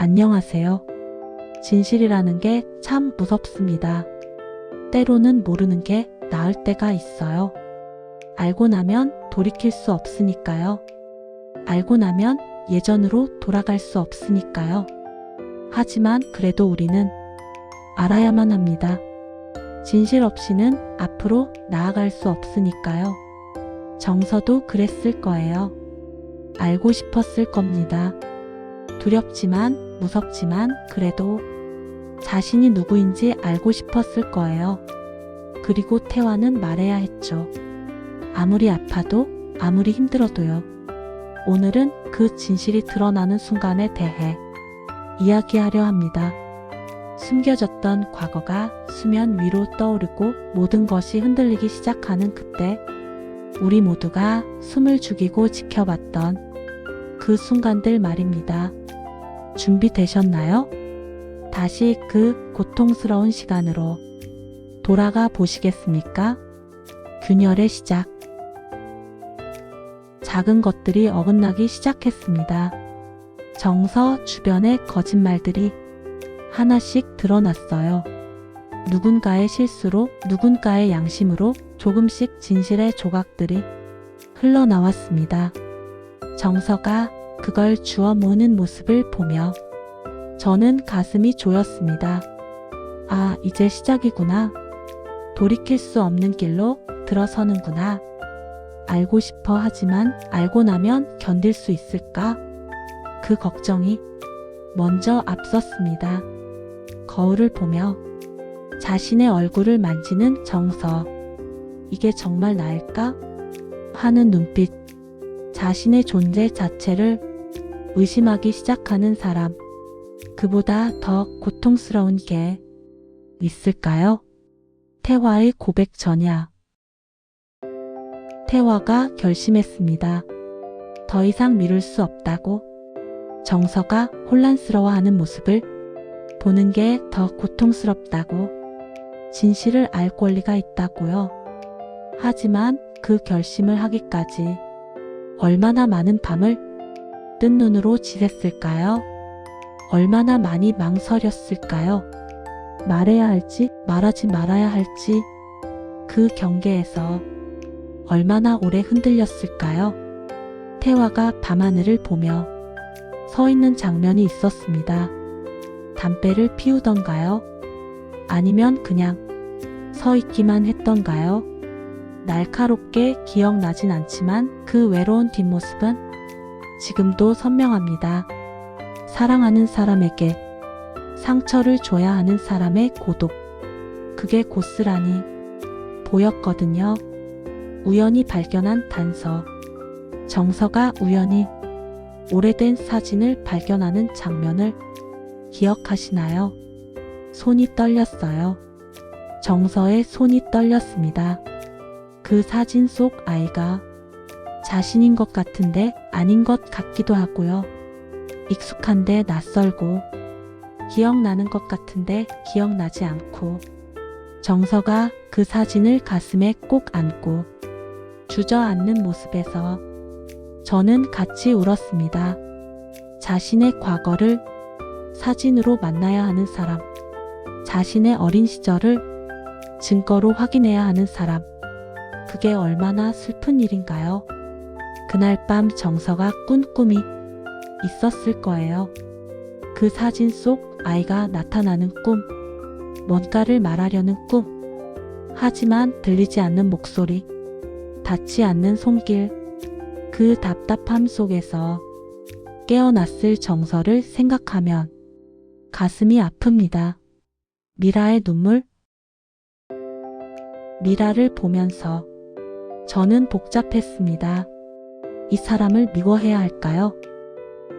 안녕하세요. 진실이라는 게 참 무섭습니다. 때로는 모르는 게 나을 때가 있어요. 알고 나면 돌이킬 수 없으니까요. 알고 나면 예전으로 돌아갈 수 없으니까요. 하지만 그래도 우리는 알아야만 합니다. 진실 없이는 앞으로 나아갈 수 없으니까요. 정서도 그랬을 거예요. 알고 싶었을 겁니다. 두렵지만 무섭지만 그래도 자신이 누구인지 알고 싶었을 거예요. 그리고 태화는 말해야 했죠. 아무리 아파도 아무리 힘들어도요. 오늘은 그 진실이 드러나는 순간에 대해 이야기하려 합니다. 숨겨졌던 과거가 수면 위로 떠오르고 모든 것이 흔들리기 시작하는 그때 우리 모두가 숨을 죽이고 지켜봤던 그 순간들 말입니다. 준비되셨나요? 다시 그 고통스러운 시간으로 돌아가 보시겠습니까? 균열의 시작. 작은 것들이 어긋나기 시작했습니다. 정서 주변의 거짓말들이 하나씩 드러났어요. 누군가의 실수로, 누군가의 양심으로 조금씩 진실의 조각들이 흘러나왔습니다. 정서가 그걸 주워 모으는 모습을 보며 저는 가슴이 조였습니다. 아, 이제 시작이구나. 돌이킬 수 없는 길로 들어서는구나. 알고 싶어 하지만 알고 나면 견딜 수 있을까? 그 걱정이 먼저 앞섰습니다. 거울을 보며 자신의 얼굴을 만지는 정서. 이게 정말 나일까? 하는 눈빛. 자신의 존재 자체를 의심하기 시작하는 사람. 그보다 더 고통스러운 게 있을까요? 태화의 고백 전야. 태화가 결심했습니다. 더 이상 미룰 수 없다고. 정서가 혼란스러워하는 모습을 보는 게 더 고통스럽다고. 진실을 알 권리가 있다고요. 하지만 그 결심을 하기까지 얼마나 많은 밤을 뜬 눈으로 지냈을까요? 얼마나 많이 망설였을까요? 말해야 할지 말하지 말아야 할지 그 경계에서 얼마나 오래 흔들렸을까요? 태화가 밤하늘을 보며 서 있는 장면이 있었습니다. 담배를 피우던가요? 아니면 그냥 서 있기만 했던가요? 날카롭게 기억나진 않지만 그 외로운 뒷모습은 지금도 선명합니다. 사랑하는 사람에게 상처를 줘야 하는 사람의 고독. 그게 고스란히 보였거든요. 우연히 발견한 단서. 정서가 우연히 오래된 사진을 발견하는 장면을 기억하시나요? 손이 떨렸어요. 정서의 손이 떨렸습니다. 그 사진 속 아이가 자신인 것 같은데 아닌 것 같기도 하고요. 익숙한데 낯설고 기억나는 것 같은데 기억나지 않고 정서가 그 사진을 가슴에 꼭 안고 주저앉는 모습에서 저는 같이 울었습니다. 자신의 과거를 사진으로 만나야 하는 사람, 자신의 어린 시절을 증거로 확인해야 하는 사람, 그게 얼마나 슬픈 일인가요? 그날 밤 정서가 꾼 꿈이 있었을 거예요. 그 사진 속 아이가 나타나는 꿈, 뭔가를 말하려는 꿈. 하지만 들리지 않는 목소리, 닿지 않는 손길. 그 답답함 속에서 깨어났을 정서를 생각하면 가슴이 아픕니다. 미라의 눈물. 미라를 보면서 저는 복잡했습니다. 이 사람을 미워해야 할까요?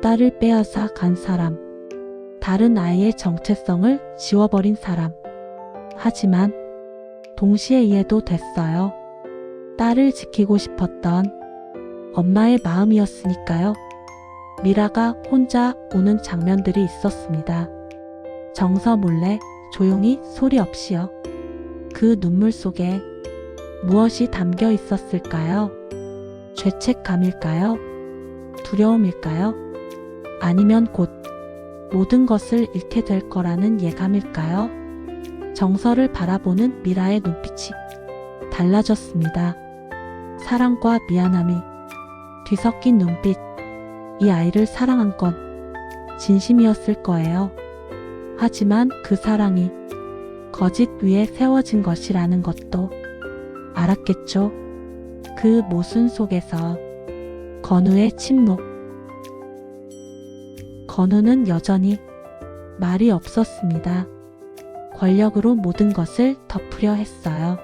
딸을 빼앗아 간 사람. 다른 아이의 정체성을 지워버린 사람. 하지만 동시에 이해도 됐어요. 딸을 지키고 싶었던 엄마의 마음이었으니까요. 미라가 혼자 우는 장면들이 있었습니다. 정서 몰래 조용히 소리 없이요. 그 눈물 속에 무엇이 담겨 있었을까요? 죄책감일까요? 두려움일까요? 아니면 곧 모든 것을 잃게 될 거라는 예감일까요? 정서를 바라보는 미라의 눈빛이 달라졌습니다. 사랑과 미안함이 뒤섞인 눈빛. 이 아이를 사랑한 건 진심이었을 거예요. 하지만 그 사랑이 거짓 위에 세워진 것이라는 것도 알았겠죠. 그 모순 속에서 건우의 침묵. 건우는 여전히 말이 없었습니다. 권력으로 모든 것을 덮으려 했어요.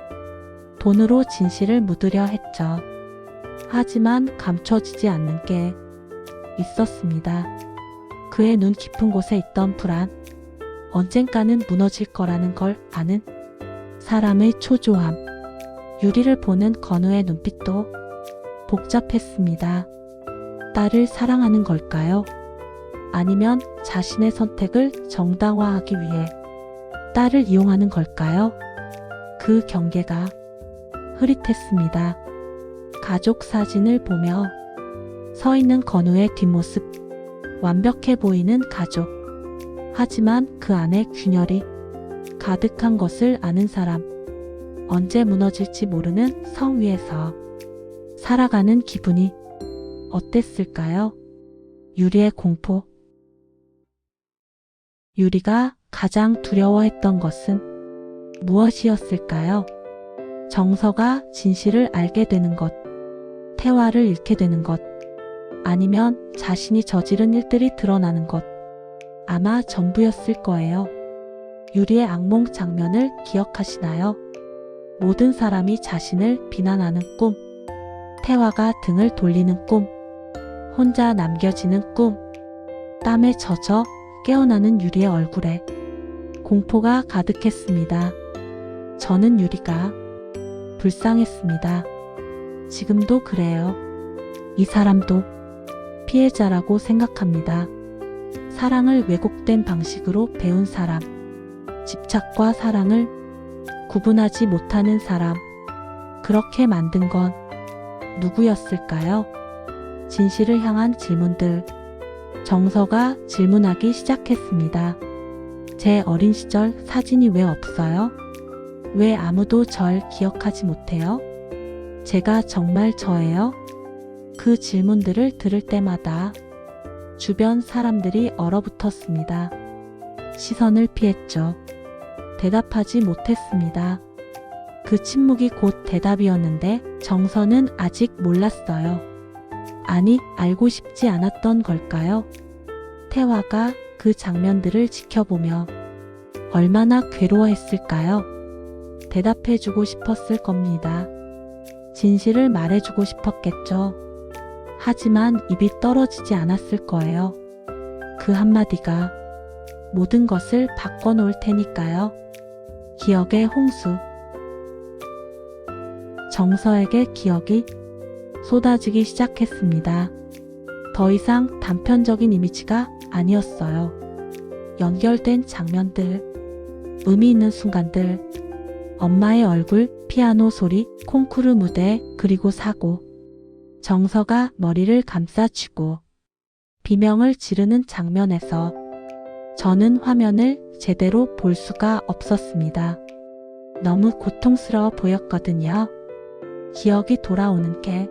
돈으로 진실을 묻으려 했죠. 하지만 감춰지지 않는 게 있었습니다. 그의 눈 깊은 곳에 있던 불안. 언젠가는 무너질 거라는 걸 아는 사람의 초조함. 유리를 보는 건우의 눈빛도 복잡했습니다. 딸을 사랑하는 걸까요? 아니면 자신의 선택을 정당화하기 위해 딸을 이용하는 걸까요? 그 경계가 흐릿했습니다. 가족 사진을 보며 서 있는 건우의 뒷모습. 완벽해 보이는 가족. 하지만 그 안에 균열이 가득한 것을 아는 사람. 언제 무너질지 모르는 성 위에서 살아가는 기분이 어땠을까요? 유리의 공포. 유리가 가장 두려워했던 것은 무엇이었을까요? 정서가 진실을 알게 되는 것, 태화를 잃게 되는 것, 아니면 자신이 저지른 일들이 드러나는 것. 아마 전부였을 거예요. 유리의 악몽 장면을 기억하시나요? 모든 사람이 자신을 비난하는 꿈, 태화가 등을 돌리는 꿈, 혼자 남겨지는 꿈. 땀에 젖어 깨어나는 유리의 얼굴에 공포가 가득했습니다. 저는 유리가 불쌍했습니다. 지금도 그래요. 이 사람도 피해자라고 생각합니다. 사랑을 왜곡된 방식으로 배운 사람, 집착과 사랑을 구분하지 못하는 사람. 그렇게 만든 건 누구였을까요? 진실을 향한 질문들. 정서가 질문하기 시작했습니다. 제 어린 시절 사진이 왜 없어요? 왜 아무도 절 기억하지 못해요? 제가 정말 저예요? 그 질문들을 들을 때마다 주변 사람들이 얼어붙었습니다. 시선을 피했죠. 대답하지 못했습니다. 그 침묵이 곧 대답이었는데 정서는 아직 몰랐어요. 아니, 알고 싶지 않았던 걸까요? 태화가 그 장면들을 지켜보며 얼마나 괴로워했을까요? 대답해주고 싶었을 겁니다. 진실을 말해주고 싶었겠죠. 하지만 입이 떨어지지 않았을 거예요. 그 한마디가 모든 것을 바꿔놓을 테니까요. 기억의 홍수. 정서에게 기억이 쏟아지기 시작했습니다. 더 이상 단편적인 이미지가 아니었어요. 연결된 장면들, 의미 있는 순간들, 엄마의 얼굴, 피아노 소리, 콩쿠르 무대, 그리고 사고. 정서가 머리를 감싸쥐고 비명을 지르는 장면에서 저는 화면을 제대로 볼 수가 없었습니다. 너무 고통스러워 보였거든요. 기억이 돌아오는 게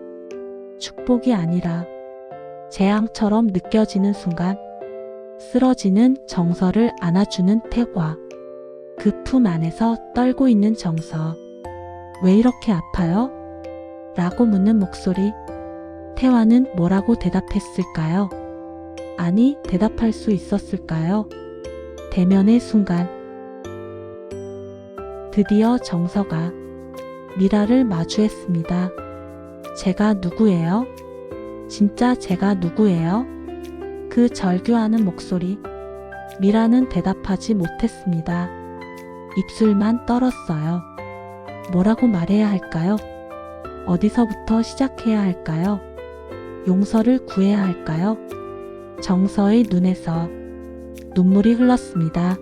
축복이 아니라 재앙처럼 느껴지는 순간, 쓰러지는 정서를 안아주는 태화. 그 품 안에서 떨고 있는 정서. 왜 이렇게 아파요? 라고 묻는 목소리. 태화는 뭐라고 대답했을까요? 아니, 대답할 수 있었을까요? 대면의 순간. 드디어 정서가 미라를 마주했습니다. 제가 누구예요? 진짜 제가 누구예요? 그 절규하는 목소리. 미라는 대답하지 못했습니다. 입술만 떨었어요. 뭐라고 말해야 할까요? 어디서부터 시작해야 할까요? 용서를 구해야 할까요? 정서의 눈에서 눈물이 흘렀습니다.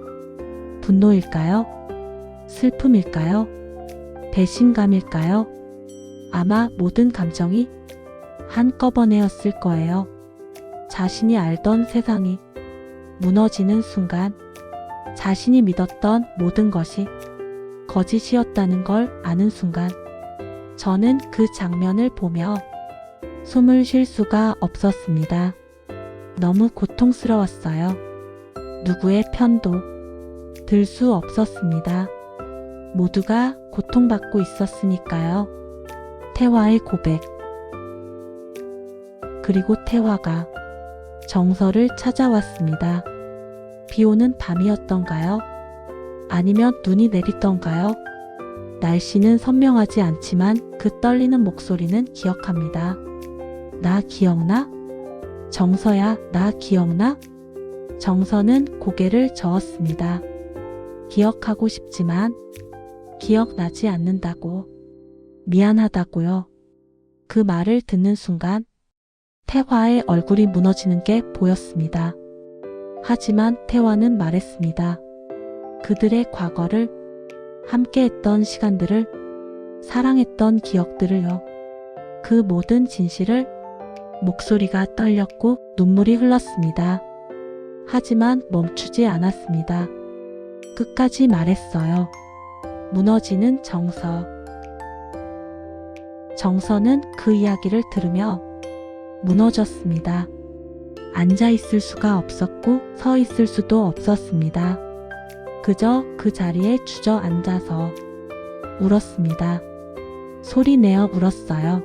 분노일까요? 슬픔일까요? 배신감일까요? 아마 모든 감정이 한꺼번에였을 거예요. 자신이 알던 세상이 무너지는 순간 자신이 믿었던 모든 것이 거짓이었다는 걸 아는 순간 저는 그 장면을 보며 숨을 쉴 수가 없었습니다. 너무 고통스러웠어요. 누구의 편도 들 수 없었습니다. 모두가 고통받고 있었으니까요. 태화의 고백. 그리고 태화가 정서를 찾아왔습니다. 비 오는 밤이었던가요? 아니면 눈이 내리던가요? 날씨는 선명하지 않지만 그 떨리는 목소리는 기억합니다. 나 기억나? 정서야, 나 기억나? 정서는 고개를 저었습니다. 기억하고 싶지만 기억나지 않는다고. 미안하다고요. 그 말을 듣는 순간 태화의 얼굴이 무너지는 게 보였습니다. 하지만 태화는 말했습니다. 그들의 과거를, 함께했던 시간들을, 사랑했던 기억들을요. 그 모든 진실을. 목소리가 떨렸고 눈물이 흘렀습니다. 하지만 멈추지 않았습니다. 끝까지 말했어요. 무너지는 정서. 정서는 그 이야기를 들으며 무너졌습니다. 앉아 있을 수가 없었고 서 있을 수도 없었습니다. 그저 그 자리에 주저앉아서 울었습니다. 소리 내어 울었어요.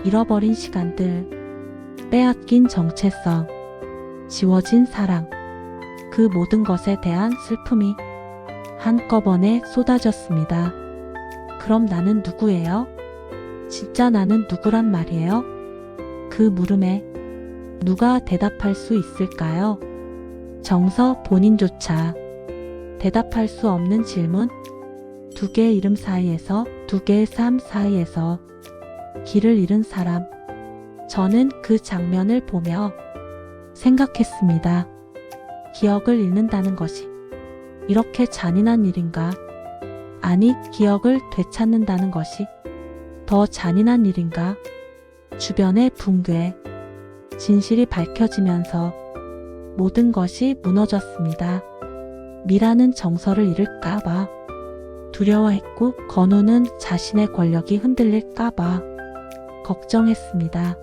잃어버린 시간들, 빼앗긴 정체성, 지워진 사랑, 그 모든 것에 대한 슬픔이 한꺼번에 쏟아졌습니다. 그럼 나는 누구예요? 진짜 나는 누구란 말이에요? 그 물음에 누가 대답할 수 있을까요? 정서 본인조차 대답할 수 없는 질문. 두 개의 이름 사이에서, 두 개의 삶 사이에서 길을 잃은 사람. 저는 그 장면을 보며 생각했습니다. 기억을 잃는다는 것이 이렇게 잔인한 일인가? 아니, 기억을 되찾는다는 것이 더 잔인한 일인가? 주변의 붕괴, 진실이 밝혀지면서 모든 것이 무너졌습니다. 미라는 정서를 잃을까봐 두려워했고 건우는 자신의 권력이 흔들릴까봐 걱정했습니다.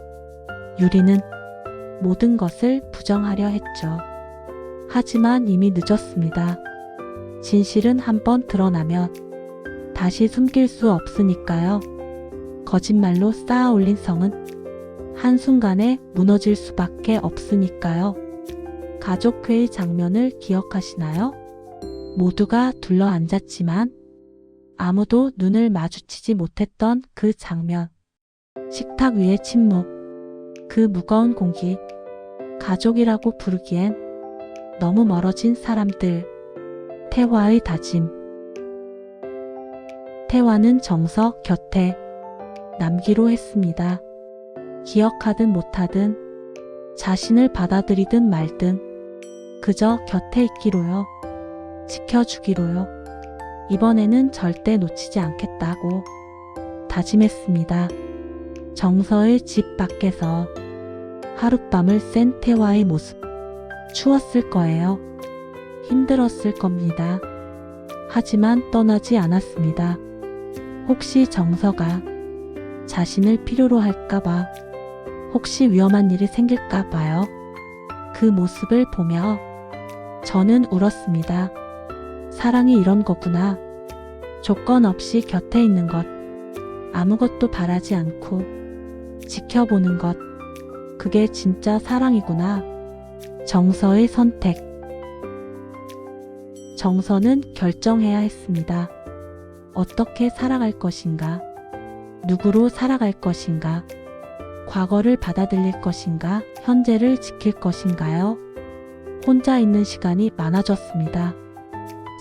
유리는 모든 것을 부정하려 했죠. 하지만 이미 늦었습니다. 진실은 한번 드러나면 다시 숨길 수 없으니까요. 거짓말로 쌓아 올린 성은 한순간에 무너질 수밖에 없으니까요. 가족회의 장면을 기억하시나요? 모두가 둘러앉았지만 아무도 눈을 마주치지 못했던 그 장면. 식탁 위의 침묵, 그 무거운 공기, 가족이라고 부르기엔 너무 멀어진 사람들, 태화의 다짐. 태화는 정서 곁에 남기로 했습니다. 기억하든 못하든, 자신을 받아들이든 말든, 그저 곁에 있기로요. 지켜주기로요. 이번에는 절대 놓치지 않겠다고 다짐했습니다. 정서의 집 밖에서 하룻밤을 샌 태화의 모습. 추웠을 거예요. 힘들었을 겁니다. 하지만 떠나지 않았습니다. 혹시 정서가 자신을 필요로 할까봐, 혹시 위험한 일이 생길까봐요. 그 모습을 보며 저는 울었습니다. 사랑이 이런 거구나. 조건 없이 곁에 있는 것, 아무것도 바라지 않고 지켜보는 것, 그게 진짜 사랑이구나. 정서의 선택. 정서는 결정해야 했습니다. 어떻게 살아갈 것인가? 누구로 살아갈 것인가? 과거를 받아들일 것인가? 현재를 지킬 것인가요? 혼자 있는 시간이 많아졌습니다.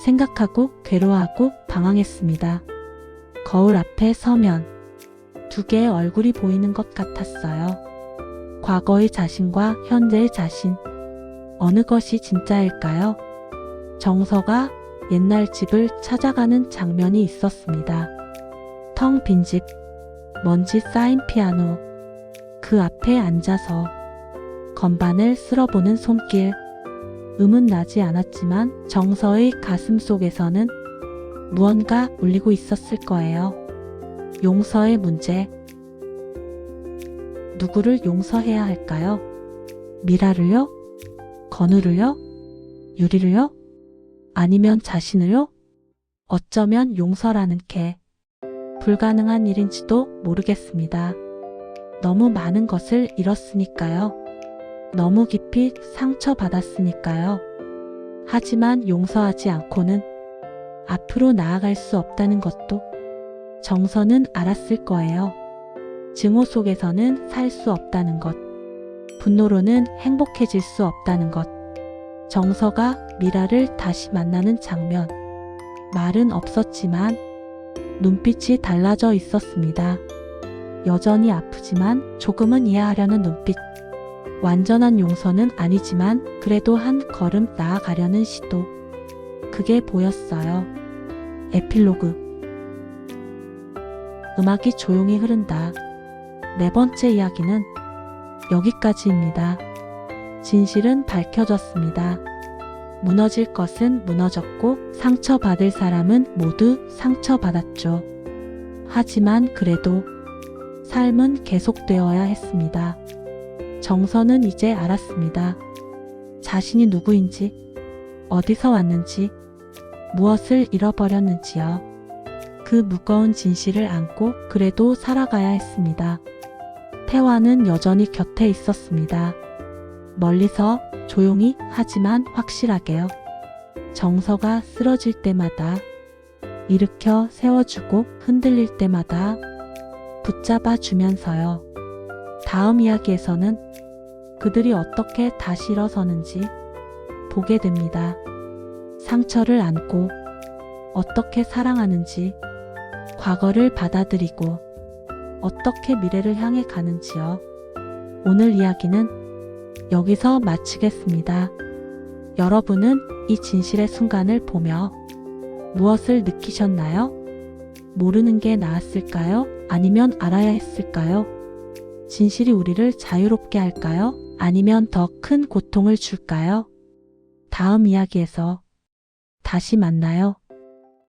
생각하고 괴로워하고 방황했습니다. 거울 앞에 서면 두 개의 얼굴이 보이는 것 같았어요. 과거의 자신과 현재의 자신. 어느 것이 진짜일까요? 정서가 옛날 집을 찾아가는 장면이 있었습니다. 텅 빈 집, 먼지 쌓인 피아노, 그 앞에 앉아서 건반을 쓸어보는 손길. 음은 나지 않았지만 정서의 가슴 속에서는 무언가 울리고 있었을 거예요. 용서의 문제. 누구를 용서해야 할까요? 미라를요? 건우를요? 유리를요? 아니면 자신을요? 어쩌면 용서라는 게 불가능한 일인지도 모르겠습니다. 너무 많은 것을 잃었으니까요. 너무 깊이 상처받았으니까요. 하지만 용서하지 않고는 앞으로 나아갈 수 없다는 것도 정서는 알았을 거예요. 증오 속에서는 살 수 없다는 것, 분노로는 행복해질 수 없다는 것, 정서가 미라를 다시 만나는 장면, 말은 없었지만 눈빛이 달라져 있었습니다. 여전히 아프지만 조금은 이해하려는 눈빛. 완전한 용서는 아니지만 그래도 한 걸음 나아가려는 시도. 그게 보였어요. 에필로그. 음악이 조용히 흐른다. 네 번째 이야기는 여기까지입니다. 진실은 밝혀졌습니다. 무너질 것은 무너졌고 상처받을 사람은 모두 상처받았죠. 하지만 그래도 삶은 계속되어야 했습니다. 정서는 이제 알았습니다. 자신이 누구인지, 어디서 왔는지, 무엇을 잃어버렸는지요. 그 무거운 진실을 안고 그래도 살아가야 했습니다. 태화는 여전히 곁에 있었습니다. 멀리서 조용히 하지만 확실하게요. 정서가 쓰러질 때마다, 일으켜 세워주고 흔들릴 때마다 붙잡아 주면서요. 다음 이야기에서는 그들이 어떻게 다시 일어서는지 보게 됩니다. 상처를 안고 어떻게 사랑하는지, 과거를 받아들이고 어떻게 미래를 향해 가는지요. 오늘 이야기는 여기서 마치겠습니다. 여러분은 이 진실의 순간을 보며 무엇을 느끼셨나요? 모르는 게 나았을까요? 아니면 알아야 했을까요? 진실이 우리를 자유롭게 할까요? 아니면 더 큰 고통을 줄까요? 다음 이야기에서 다시 만나요.